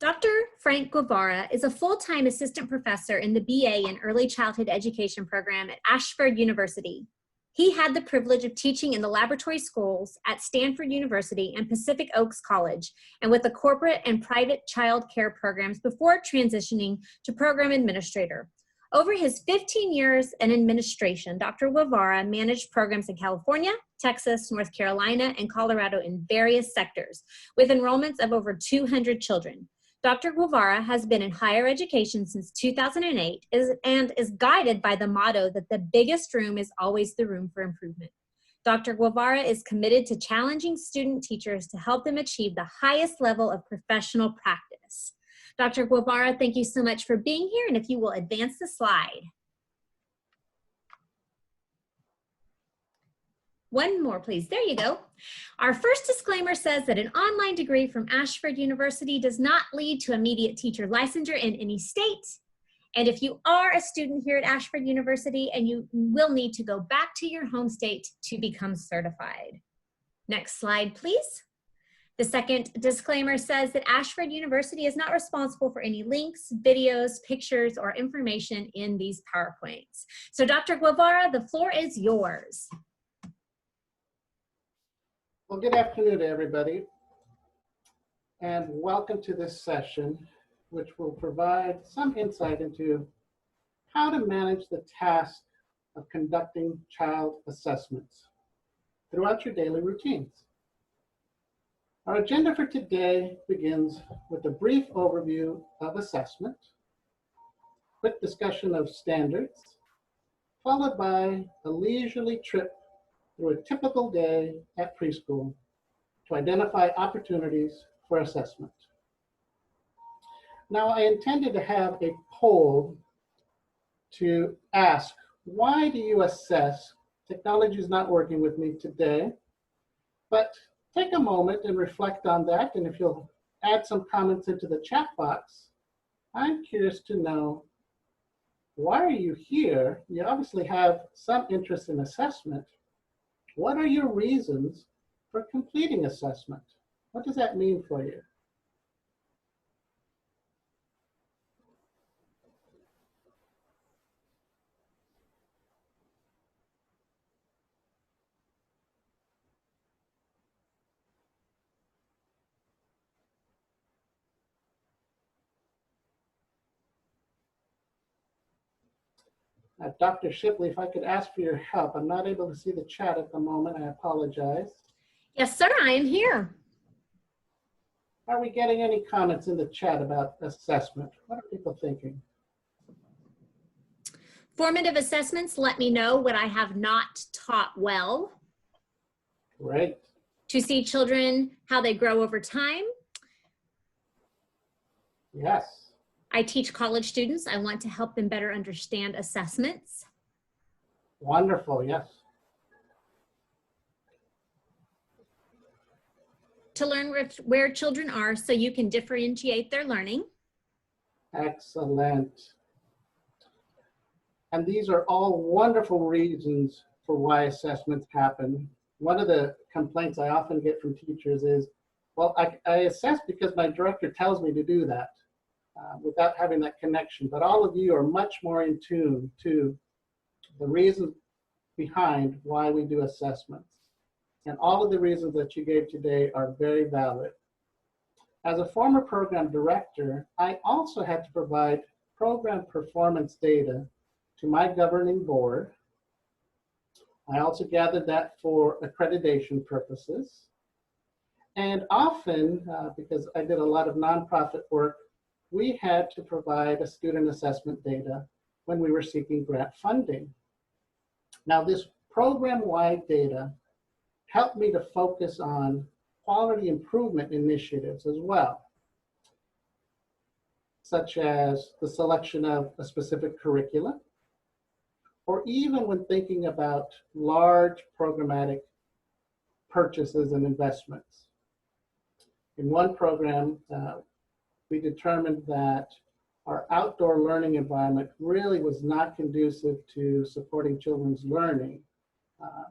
Dr. Frank Guevara is a full-time assistant professor in the BA in Early Childhood Education program at Ashford University. He had the privilege of teaching in the laboratory schools at Stanford University and Pacific Oaks College, and with the corporate and private child care programs before transitioning to program administrator. Over his 15 years in administration, Dr. Guevara managed programs in California, Texas, North Carolina, and Colorado in various sectors, with enrollments of over 200 children. Dr. Guevara has been in higher education since 2008 and is guided by the motto that the biggest room is always the room for improvement. Dr. Guevara is committed to challenging student teachers to help them achieve the highest level of professional practice. Dr. Guevara, thank you so much for being here, and if you will advance the slide. One more, please. There you go. Our first disclaimer says that an online degree from Ashford University does not lead to immediate teacher licensure in any state. And if you are a student here at Ashford University, and you will need to go back to your home state to become certified. Next slide, please. The second disclaimer says that Ashford University is not responsible for any links, videos, pictures, or information in these PowerPoints. So Dr. Guevara, the floor is yours. Well, good afternoon to everybody, and welcome to this session, which will provide some insight into how to manage the task of conducting child assessments throughout your daily routines. Our agenda for today begins with a brief overview of assessment, quick discussion of standards, followed by a leisurely trip through a typical day at preschool to identify opportunities for assessment. Now, I intended to have a poll to ask, why do you assess? Technology is not working with me today, but take a moment and reflect on that, and if you'll add some comments into the chat box, I'm curious to know, why are you here? You obviously have some interest in assessment. What are your reasons for completing assessment? What does that mean for you? Dr. Shipley, if I could ask for your help. I'm not able to see the chat at the moment. I apologize. Yes, sir, I am here. Are we getting any comments in the chat about assessment? What are people thinking? Formative assessments let me know what I have not taught well. Great. To see children, how they grow over time. Yes. I teach college students. I want to help them better understand assessments. Wonderful, yes. To learn where children are so you can differentiate their learning. Excellent. And these are all wonderful reasons for why assessments happen. One of the complaints I often get from teachers is, well, I assess because my director tells me to do that. Without having that connection. But all of you are much more in tune to the reasons behind why we do assessments. And all of the reasons that you gave today are very valid. As a former program director, I also had to provide program performance data to my governing board. I also gathered that for accreditation purposes. And often, because I did a lot of nonprofit work, we had to provide a student assessment data when we were seeking grant funding. Now, this program-wide data helped me to focus on quality improvement initiatives as well, such as the selection of a specific curriculum, or even when thinking about large programmatic purchases and investments. In one program, we determined that our outdoor learning environment really was not conducive to supporting children's learning.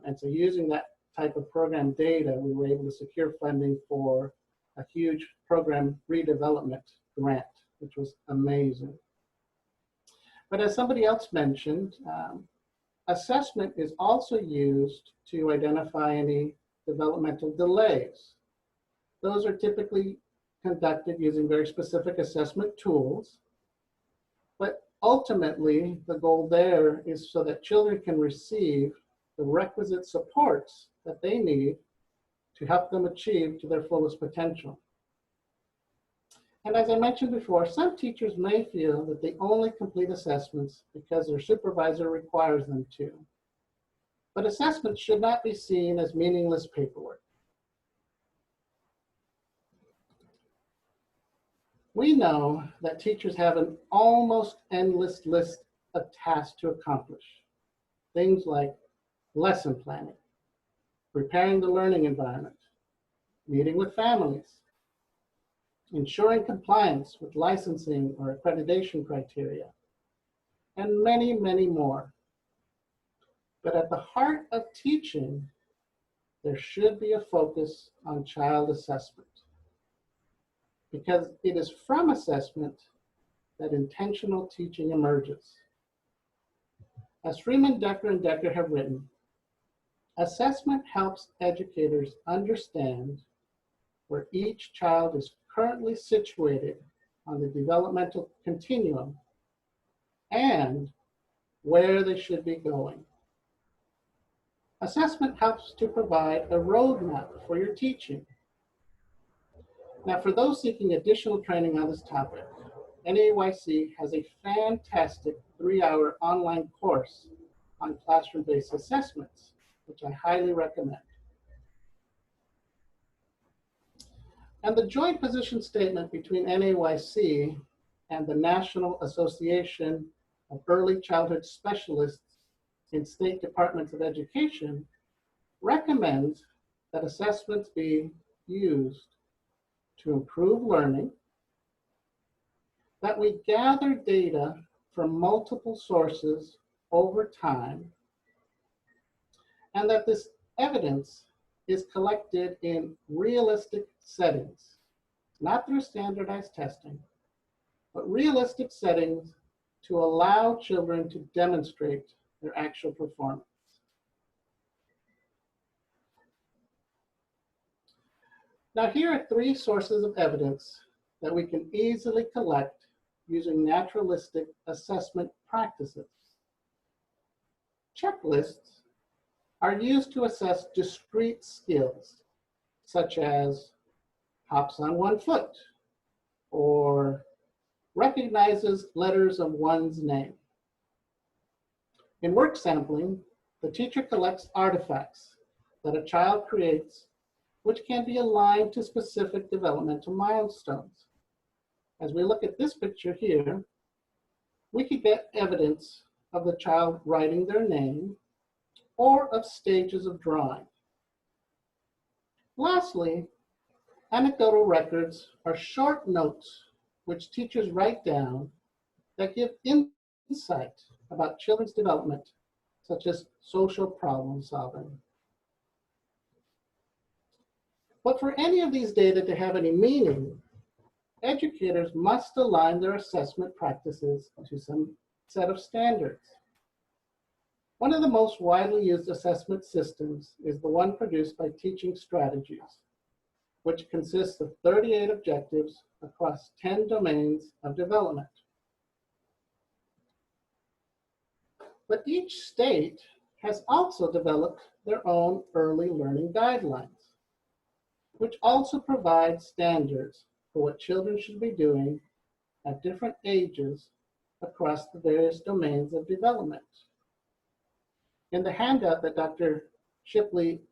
And so using that type of program data, we were able to secure funding for a huge program redevelopment grant, which was amazing. But as somebody else mentioned, assessment is also used to identify any developmental delays. Those are typically conducted using very specific assessment tools. But ultimately, the goal there is so that children can receive the requisite supports that they need to help them achieve to their fullest potential. And as I mentioned before, some teachers may feel that they only complete assessments because their supervisor requires them to. But assessments should not be seen as meaningless paperwork. We know that teachers have an almost endless list of tasks to accomplish. Things like lesson planning, preparing the learning environment, meeting with families, ensuring compliance with licensing or accreditation criteria, and many, many more. But at the heart of teaching, there should be a focus on child assessment, because it is from assessment that intentional teaching emerges. As Freeman, Decker, and Decker have written, assessment helps educators understand where each child is currently situated on the developmental continuum and where they should be going. Assessment helps to provide a roadmap for your teaching. Now, for those seeking additional training on this topic, NAYC has a fantastic 3-hour online course on classroom-based assessments, which I highly recommend. And the joint position statement between NAYC and the National Association of Early Childhood Specialists in State Departments of Education recommends that assessments be used to improve learning, that we gather data from multiple sources over time, and that this evidence is collected in realistic settings, not through standardized testing, but realistic settings to allow children to demonstrate their actual performance. Now, here are 3 sources of evidence that we can easily collect using naturalistic assessment practices. Checklists are used to assess discrete skills, such as hops on 1 foot or recognizes letters of one's name. In work sampling, the teacher collects artifacts that a child creates, which can be aligned to specific developmental milestones. As we look at this picture here, we could get evidence of the child writing their name or of stages of drawing. Lastly, anecdotal records are short notes which teachers write down that give insight about children's development, such as social problem solving. But for any of these data to have any meaning, educators must align their assessment practices to some set of standards. One of the most widely used assessment systems is the one produced by Teaching Strategies, which consists of 38 objectives across 10 domains of development. But each state has also developed their own early learning guidelines, which also provide standards for what children should be doing at different ages across the various domains of development. In the handout that Dr. Shipley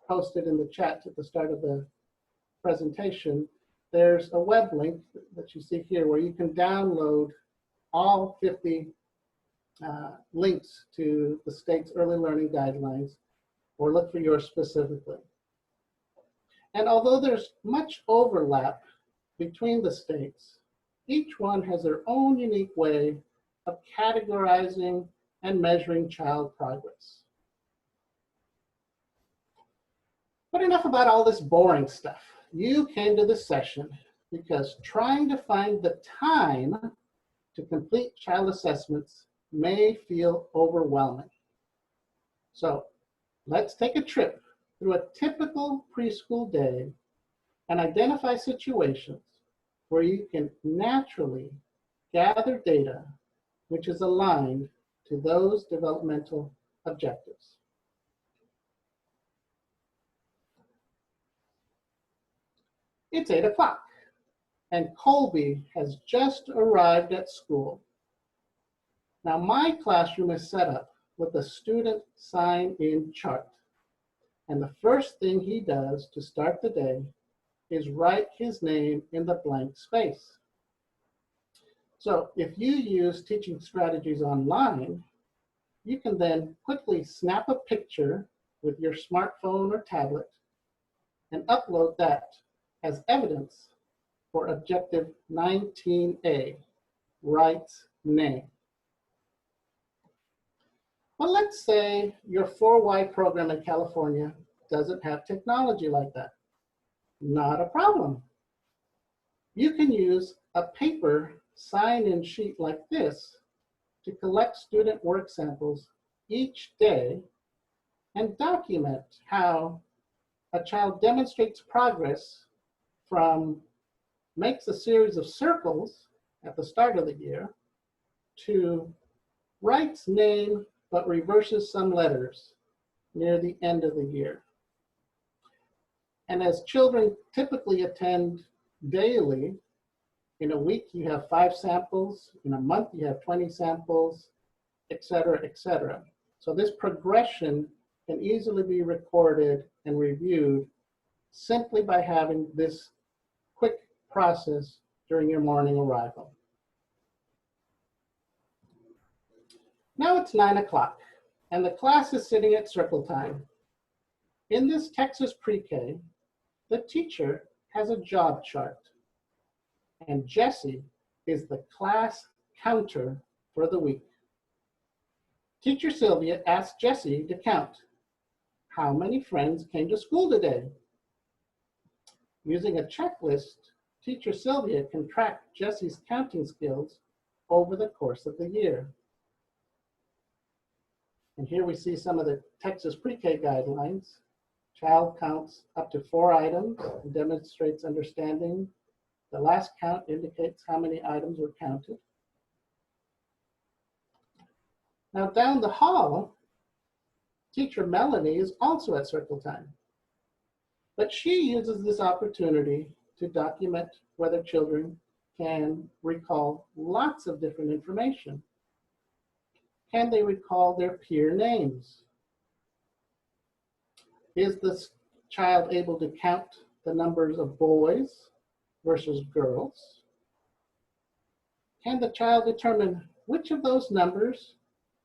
posted in the chat at the start of the presentation, there's a web link that you see here where you can download all 50 links to the state's early learning guidelines, or look for yours specifically. And although there's much overlap between the states, each one has their own unique way of categorizing and measuring child progress. But enough about all this boring stuff. You came to this session because trying to find the time to complete child assessments may feel overwhelming. So let's take a trip through a typical preschool day and identify situations where you can naturally gather data which is aligned to those developmental objectives. It's 8 o'clock and Colby has just arrived at school. Now my classroom is set up with a student sign-in chart. And the first thing he does to start the day is write his name in the blank space. So if you use teaching strategies online, you can then quickly snap a picture with your smartphone or tablet and upload that as evidence for objective 19A, write name. Well, let's say your 4Y program in California doesn't have technology like that. Not a problem. You can use a paper sign-in sheet like this to collect student work samples each day and document how a child demonstrates progress from makes a series of circles at the start of the year to writes name but reverses some letters near the end of the year. And as children typically attend daily, in a week you have 5 samples, in a month you have 20 samples, et cetera, et cetera. So this progression can easily be recorded and reviewed simply by having this quick process during your morning arrival. Now it's 9 o'clock and the class is sitting at circle time. In this Texas pre-K, the teacher has a job chart and Jessie is the class counter for the week. Teacher Sylvia asked Jessie to count how many friends came to school today. Using a checklist, Teacher Sylvia can track Jessie's counting skills over the course of the year. And here we see some of the Texas pre-K guidelines. Child counts up to 4 items and demonstrates understanding. The last count indicates how many items were counted. Now down the hall, Teacher Melanie is also at circle time. But she uses this opportunity to document whether children can recall lots of different information. Can they recall their peer names? Is the child able to count the numbers of boys versus girls? Can the child determine which of those numbers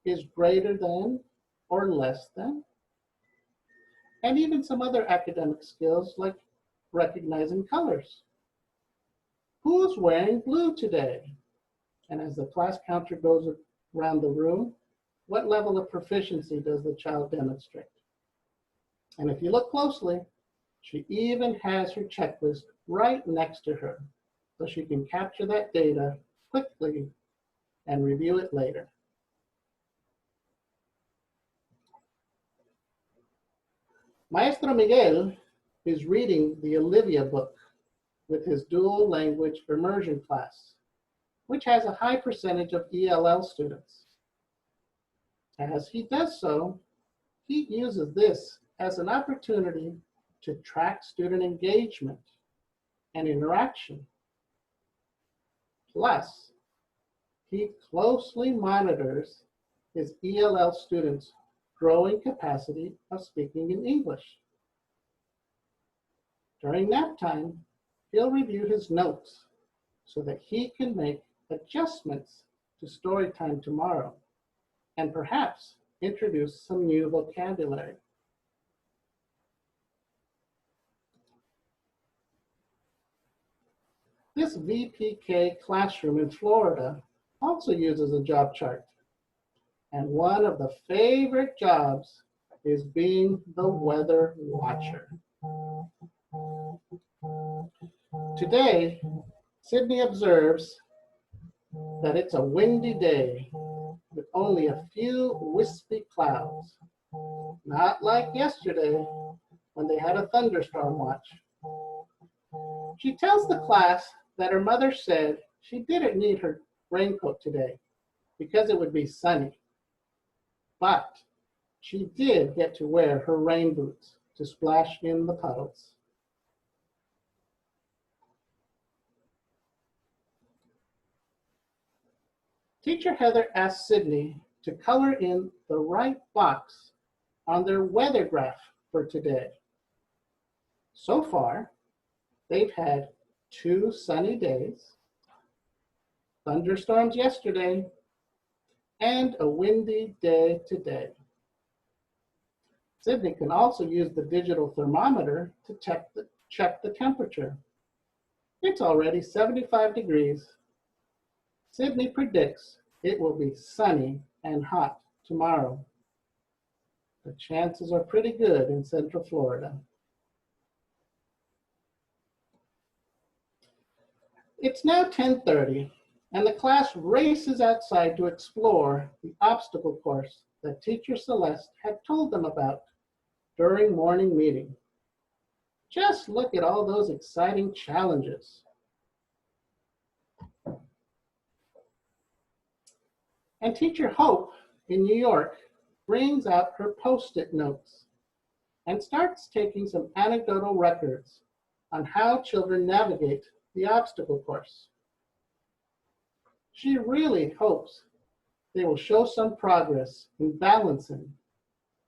is greater than or less than? And even some other academic skills like recognizing colors. Who's wearing blue today? And as the class counter goes around the room, what level of proficiency does the child demonstrate? And if you look closely, she even has her checklist right next to her, so she can capture that data quickly and review it later. Maestro Miguel is reading the Olivia book with his dual language immersion class, which has a high percentage of ELL students. As he does so, he uses this as an opportunity to track student engagement and interaction. Plus, he closely monitors his ELL students' growing capacity of speaking in English. During nap time, he'll review his notes so that he can make adjustments to story time tomorrow and perhaps introduce some new vocabulary. This VPK classroom in Florida also uses a job chart. And one of the favorite jobs is being the weather watcher. Today, Sydney observes that it's a windy day with only a few wispy clouds, not like yesterday when they had a thunderstorm watch. She tells the class that her mother said she didn't need her raincoat today because it would be sunny, but she did get to wear her rain boots to splash in the puddles. Teacher Heather asked Sydney to color in the right box on their weather graph for today. So far, they've had 2 sunny days, thunderstorms yesterday, and a windy day today. Sydney can also use the digital thermometer to check the temperature. It's already 75 degrees. Sydney predicts it will be sunny and hot tomorrow. The chances are pretty good in Central Florida. It's now 10:30, and the class races outside to explore the obstacle course that Teacher Celeste had told them about during morning meeting. Just look at all those exciting challenges. And Teacher Hope in New York brings out her Post-it notes and starts taking some anecdotal records on how children navigate the obstacle course. She really hopes they will show some progress in balancing,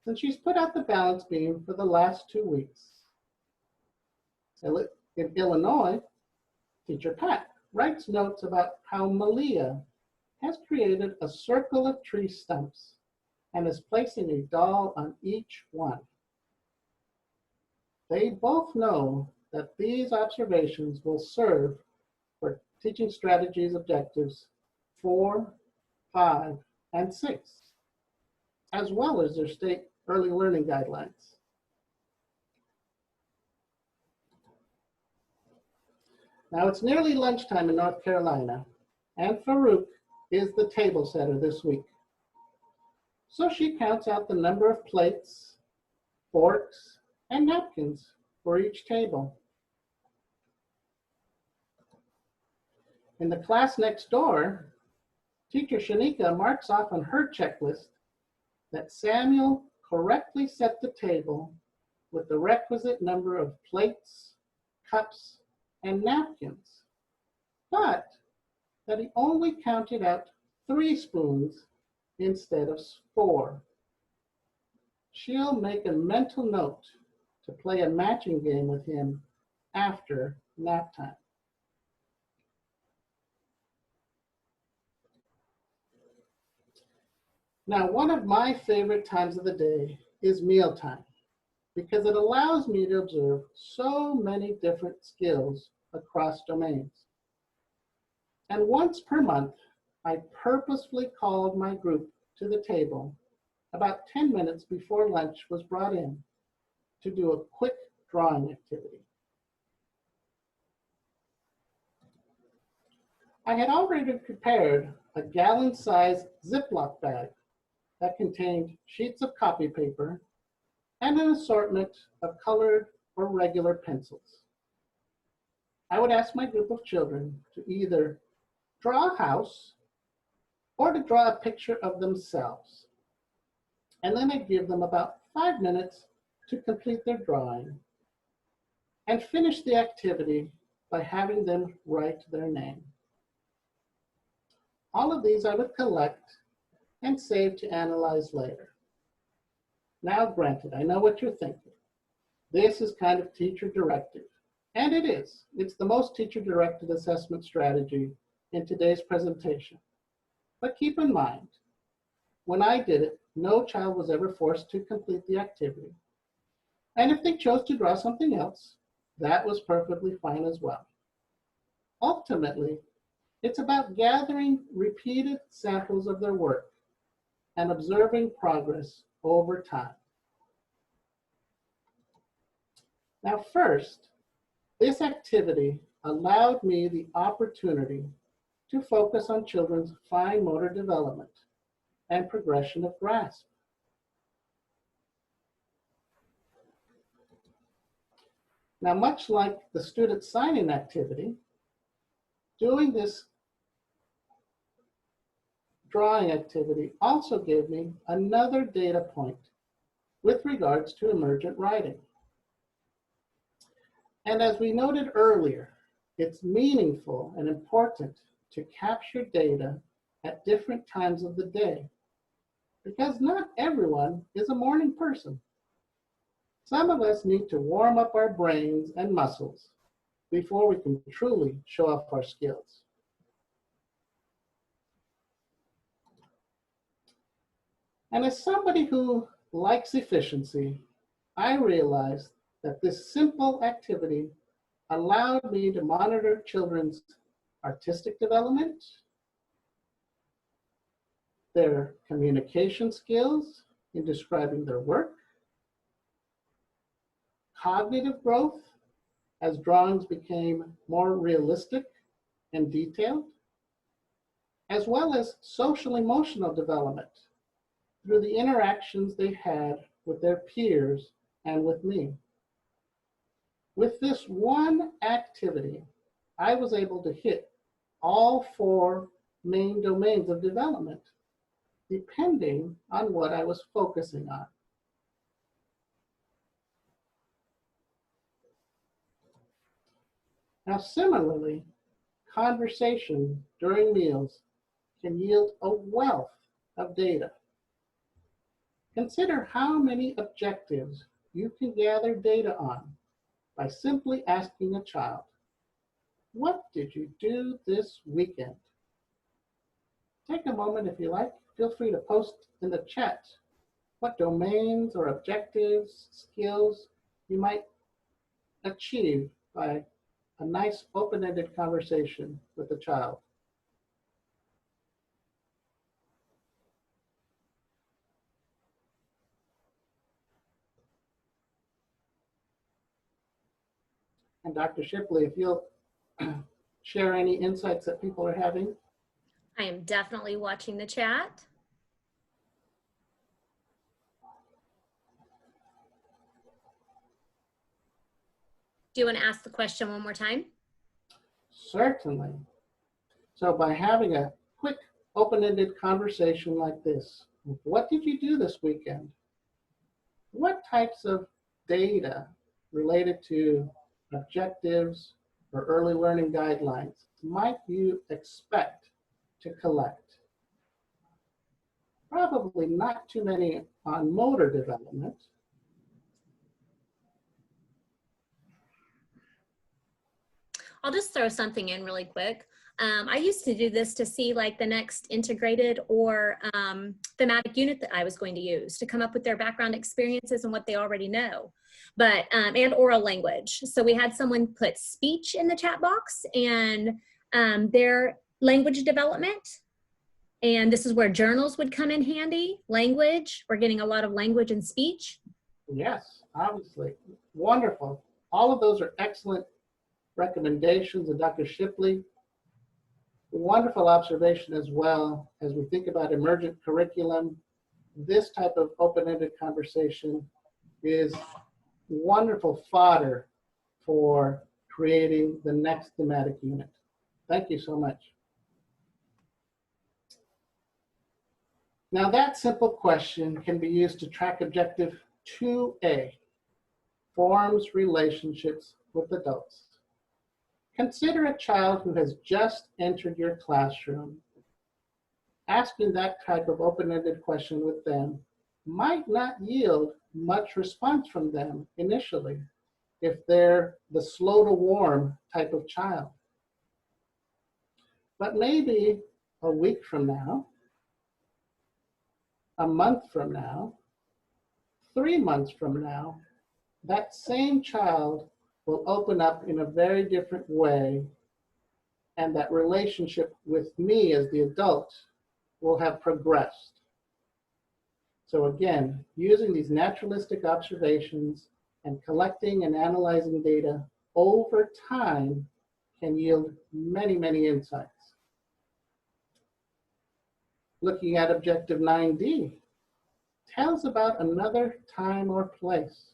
since she's put out the balance beam for the last 2 weeks. In Illinois, Teacher Pat writes notes about how Malia has created a circle of tree stumps and is placing a doll on each one. They both know that these observations will serve for teaching strategies objectives 4, 5, and 6, as well as their state early learning guidelines. Now it's nearly lunchtime in North Carolina, and Farouk is the table setter this week. So she counts out the number of plates, forks, and napkins for each table. In the class next door, Teacher Shanika marks off on her checklist that Samuel correctly set the table with the requisite number of plates, cups, and napkins, but that he only counted out 3 spoons instead of 4. She'll make a mental note to play a matching game with him after nap time. Now, one of my favorite times of the day is mealtime, because it allows me to observe so many different skills across domains. And once per month, I purposefully called my group to the table about 10 minutes before lunch was brought in to do a quick drawing activity. I had already prepared a gallon-sized Ziploc bag that contained sheets of copy paper and an assortment of colored or regular pencils. I would ask my group of children to either draw a house or to draw a picture of themselves. And then I'd give them about 5 minutes to complete their drawing and finish the activity by having them write their name. All of these I would collect and save to analyze later. Now, granted, I know what you're thinking. This is kind of teacher-directed, and it is. It's the most teacher-directed assessment strategy in today's presentation. But keep in mind, when I did it, no child was ever forced to complete the activity. And if they chose to draw something else, that was perfectly fine as well. Ultimately, it's about gathering repeated samples of their work and observing progress over time. Now first, this activity allowed me the opportunity to focus on children's fine motor development and progression of grasp. Now, much like the student sign-in activity, doing this drawing activity also gave me another data point with regards to emergent writing. And as we noted earlier, it's meaningful and important to capture data at different times of the day, because not everyone is a morning person. Some of us need to warm up our brains and muscles before we can truly show off our skills. And as somebody who likes efficiency, I realized that this simple activity allowed me to monitor children's artistic development, their communication skills in describing their work, cognitive growth as drawings became more realistic and detailed, as well as social emotional development through the interactions they had with their peers and with me. With this one activity, I was able to hit all 4 main domains of development, depending on what I was focusing on. Now, similarly, conversation during meals can yield a wealth of data. Consider how many objectives you can gather data on by simply asking a child, "What did you do this weekend?" Take a moment if you like. Feel free to post in the chat what domains or objectives, skills you might achieve by a nice open-ended conversation with a child. And Dr. Shipley, if you'll share any insights that people are having. I am definitely watching the chat. Do you want to ask the question one more time? Certainly. So by having a quick open-ended conversation like this, what did you do this weekend? What types of data related to objectives or early learning guidelines might you expect to collect? Probably not too many on motor development. I'll just throw something in really quick. I used to do this to see like the next integrated or thematic unit that I was going to use to come up with their background experiences and what they already know, but and oral language. So we had someone put speech in the chat box and their language development. And this is where journals would come in handy. Language, we're getting a lot of language and speech. Yes, obviously. Wonderful. All of those are excellent recommendations. And Dr. Shipley, wonderful observation as well. As we think about emergent curriculum, this type of open-ended conversation is wonderful fodder for creating the next thematic unit. Thank you so much. Now that simple question can be used to track objective 2A, forms relationships with adults. Consider a child who has just entered your classroom. Asking that type of open-ended question with them might not yield much response from them initially if they're the slow to warm type of child. But maybe a week from now, a month from now, 3 months from now, that same child will open up in a very different way, and that relationship with me as the adult will have progressed. So again, using these naturalistic observations and collecting and analyzing data over time can yield many, many insights. Looking at objective 9D, tells about another time or place.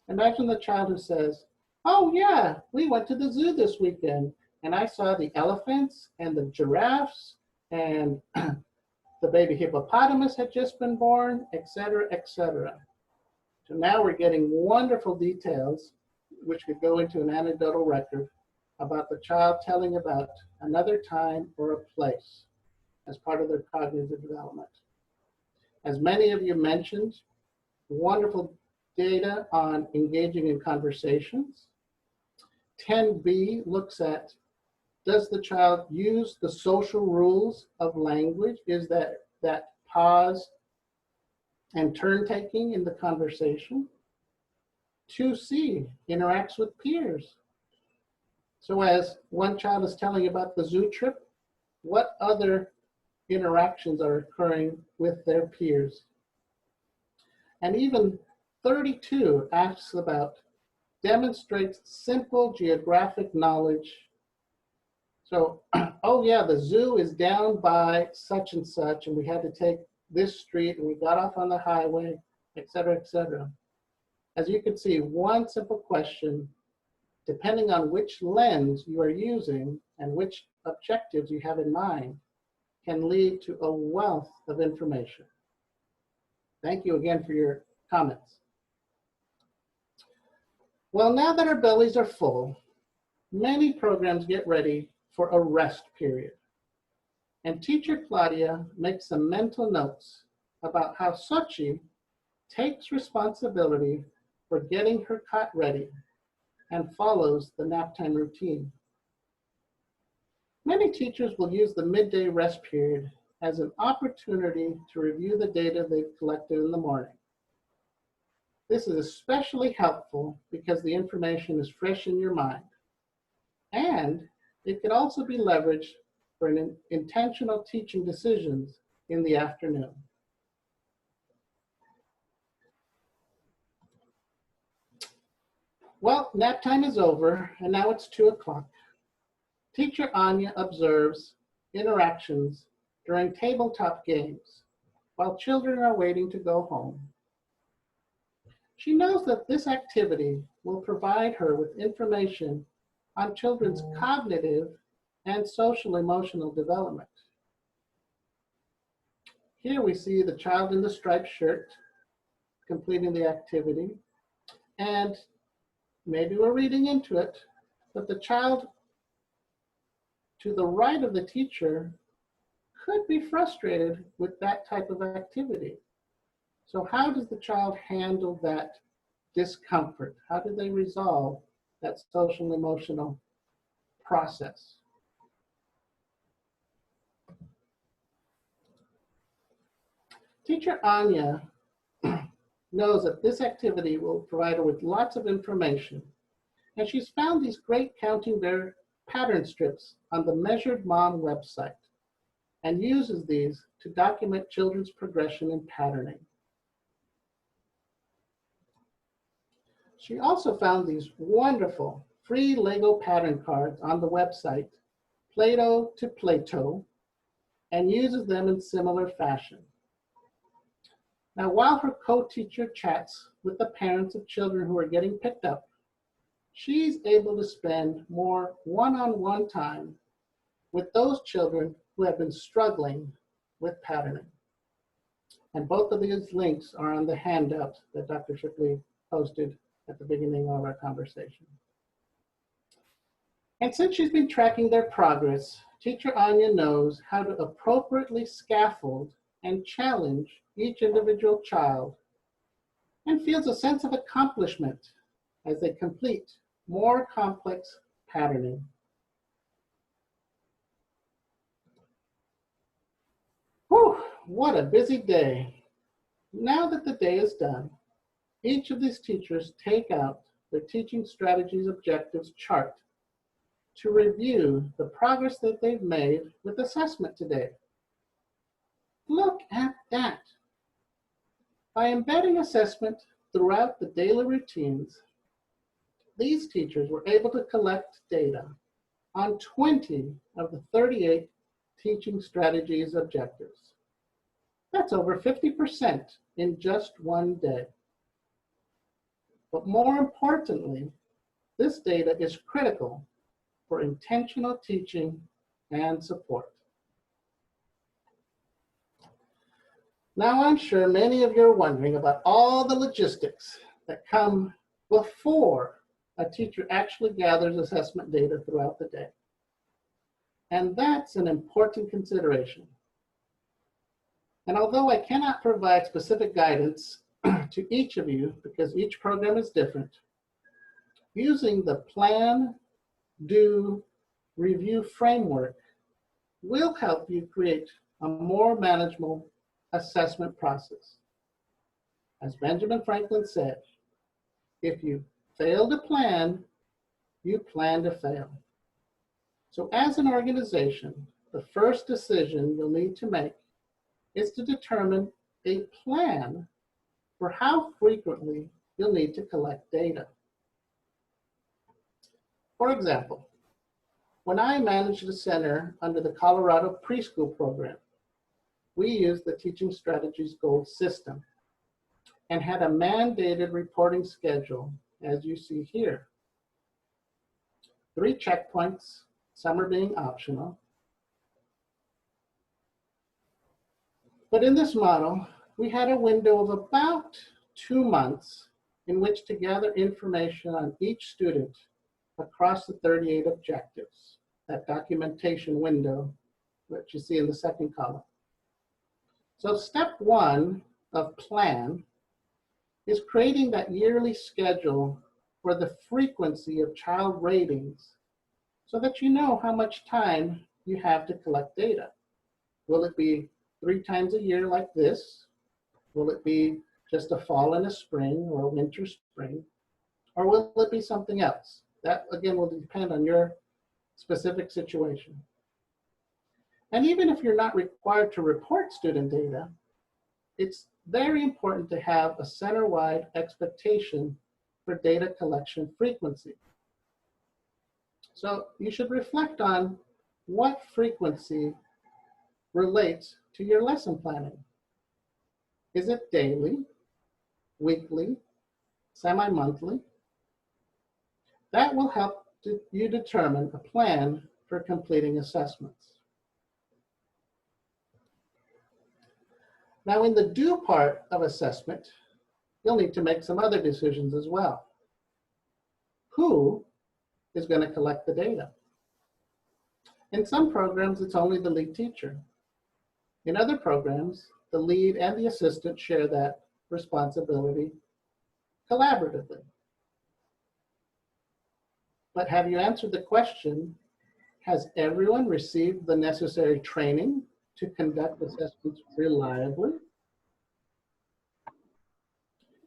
Imagine the child who says, oh yeah, we went to the zoo this weekend and I saw the elephants and the giraffes and the baby hippopotamus had just been born, etc., etc. So now we're getting wonderful details, which could go into an anecdotal record about the child telling about another time or a place as part of their cognitive development. As many of you mentioned, wonderful data on engaging in conversations. 10B looks at, does the child use the social rules of language? Is that pause and turn taking in the conversation? 2C interacts with peers. So as one child is telling about the zoo trip, what other interactions are occurring with their peers? And even 32 asks about, demonstrates simple geographic knowledge. So, oh yeah, the zoo is down by such and such, and we had to take this street, and we got off on the highway, etc., etc. As you can see, one simple question, depending on which lens you are using and which objectives you have in mind, can lead to a wealth of information. Thank you again for your comments. Well, now that our bellies are full, many programs get ready for a rest period. And teacher Claudia makes some mental notes about how Sochi takes responsibility for getting her cot ready and follows the nap time routine. Many teachers will use the midday rest period as an opportunity to review the data they've collected in the morning. This is especially helpful because the information is fresh in your mind. And it could also be leveraged for an intentional teaching decisions in the afternoon. Well, nap time is over, and now it's 2 o'clock. Teacher Anya observes interactions during tabletop games while children are waiting to go home. She knows that this activity will provide her with information on children's cognitive and social emotional development. Here we see the child in the striped shirt completing the activity, and maybe we're reading into it, but the child to the right of the teacher could be frustrated with that type of activity. So how does the child handle that discomfort? How do they resolve that social emotional process? Teacher Anya knows that this activity will provide her with lots of information, and she's found these great counting their pattern strips on the Measured Mom website and uses these to document children's progression in patterning. She also found these wonderful free Lego pattern cards on the website, Play-Doh to Play-Toh, and uses them in similar fashion. Now, while her co-teacher chats with the parents of children who are getting picked up, she's able to spend more one-on-one time with those children who have been struggling with patterning. And both of these links are on the handout that Dr. Shipley posted at the beginning of our conversation. And since she's been tracking their progress, Teacher Anya knows how to appropriately scaffold and challenge each individual child and feels a sense of accomplishment as they complete more complex patterning. Whew, what a busy day. Now that the day is done, each of these teachers take out their teaching strategies objectives chart to review the progress that they've made with assessment today. Look at that. By embedding assessment throughout the daily routines, these teachers were able to collect data on 20 of the 38 teaching strategies objectives. That's over 50% in just one day. But more importantly, this data is critical for intentional teaching and support. Now, I'm sure many of you are wondering about all the logistics that come before a teacher actually gathers assessment data throughout the day. And that's an important consideration. And although I cannot provide specific guidance to each of you because each program is different, using the plan, do, review framework will help you create a more manageable assessment process. As Benjamin Franklin said, if you fail to plan, you plan to fail. So as an organization, the first decision you'll need to make is to determine a plan for how frequently you'll need to collect data. For example, when I managed a center under the Colorado Preschool program, we used the Teaching Strategies Gold system and had a mandated reporting schedule, as you see here. 3 checkpoints, some are being optional. But in this model, we had a window of about 2 months in which to gather information on each student across the 38 objectives, that documentation window that you see in the second column. So step 1 of plan is creating that yearly schedule for the frequency of child ratings so that you know how much time you have to collect data. Will it be 3 times a year like this? Will it be just a fall and a spring or a winter spring? Or will it be something else? That again will depend on your specific situation. And even if you're not required to report student data, it's very important to have a center-wide expectation for data collection frequency. So you should reflect on what frequency relates to your lesson planning. Is it daily, weekly, semi-monthly? That will help you determine a plan for completing assessments. Now in the do part of assessment, you'll need to make some other decisions as well. Who is going to collect the data? In some programs, it's only the lead teacher. In other programs, the lead and the assistant share that responsibility collaboratively. But have you answered the question, has everyone received the necessary training to conduct assessments reliably?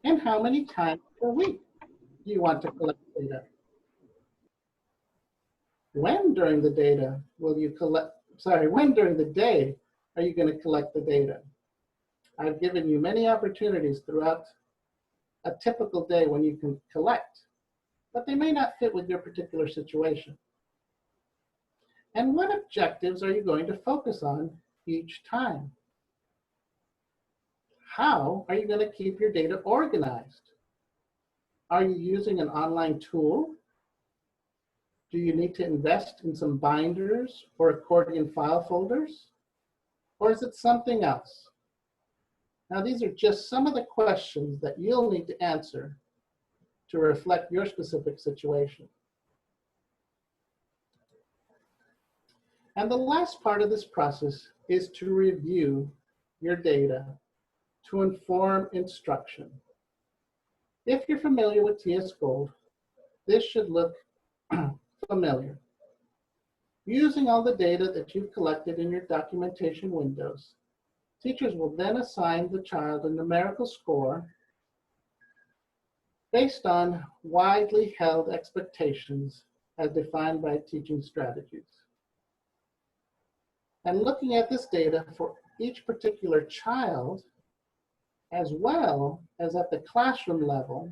And how many times per week do you want to collect data? When during the day are you going to collect the data? I've given you many opportunities throughout a typical day when you can collect, but they may not fit with your particular situation. And what objectives are you going to focus on each time? How are you going to keep your data organized? Are you using an online tool? Do you need to invest in some binders or accordion file folders? Or is it something else? Now, these are just some of the questions that you'll need to answer to reflect your specific situation. And the last part of this process is to review your data to inform instruction. If you're familiar with TS Gold, this should look familiar. Using all the data that you've collected in your documentation windows, teachers will then assign the child a numerical score based on widely held expectations as defined by teaching strategies. And looking at this data for each particular child, as well as at the classroom level,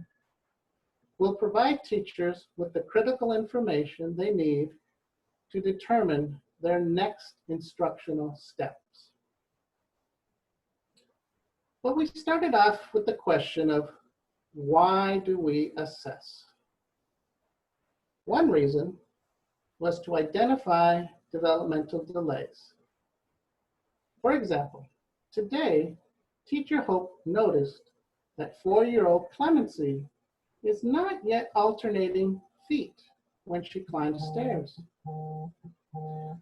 will provide teachers with the critical information they need to determine their next instructional steps. But we started off with the question of, why do we assess? One reason was to identify developmental delays. For example, today, Teacher Hope noticed that 4-year-old Clemency is not yet alternating feet when she climbs stairs.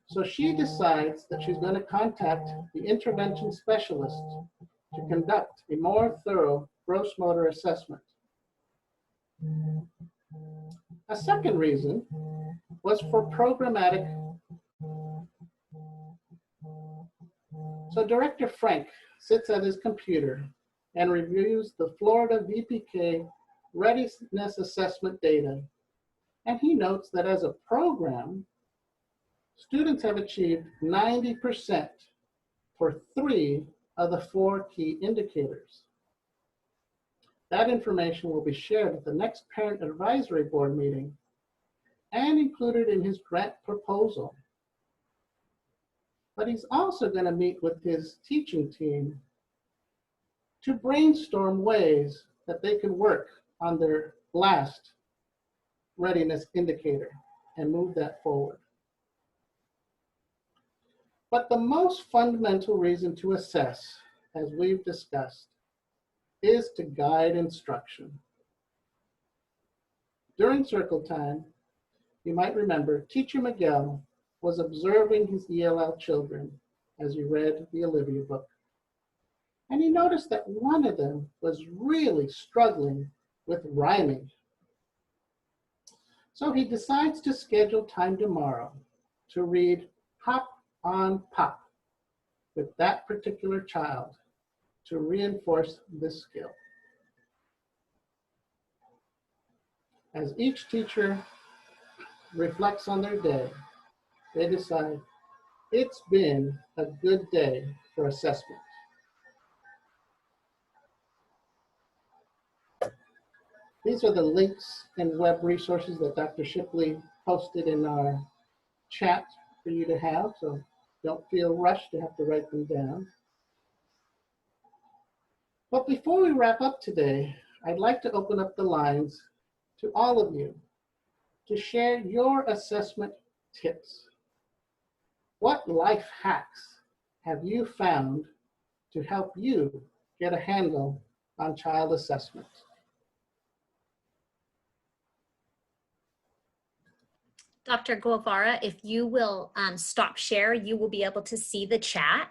So she decides that she's going to contact the intervention specialist to conduct a more thorough gross motor assessment. A second reason was for programmatic. So Director Frank sits at his computer and reviews the Florida VPK readiness assessment data, and he notes that as a program, students have achieved 90% for 3 of the 4 key indicators. That information will be shared at the next Parent Advisory Board meeting and included in his grant proposal. But he's also going to meet with his teaching team to brainstorm ways that they can work on their last readiness indicator and move that forward. But the most fundamental reason to assess, as we've discussed, is to guide instruction. During circle time, you might remember Teacher Miguel was observing his ELL children as he read the Olivia book. And he noticed that one of them was really struggling with rhyming. So he decides to schedule time tomorrow to read Hop on Pop with that particular child to reinforce this skill. As each teacher reflects on their day, they decide it's been a good day for assessment. These are the links and web resources that Dr. Shipley posted in our chat for you to have, so don't feel rushed to have to write them down. But before we wrap up today, I'd like to open up the lines to all of you to share your assessment tips. What life hacks have you found to help you get a handle on child assessment? Dr. Guevara, if you will stop share, you will be able to see the chat.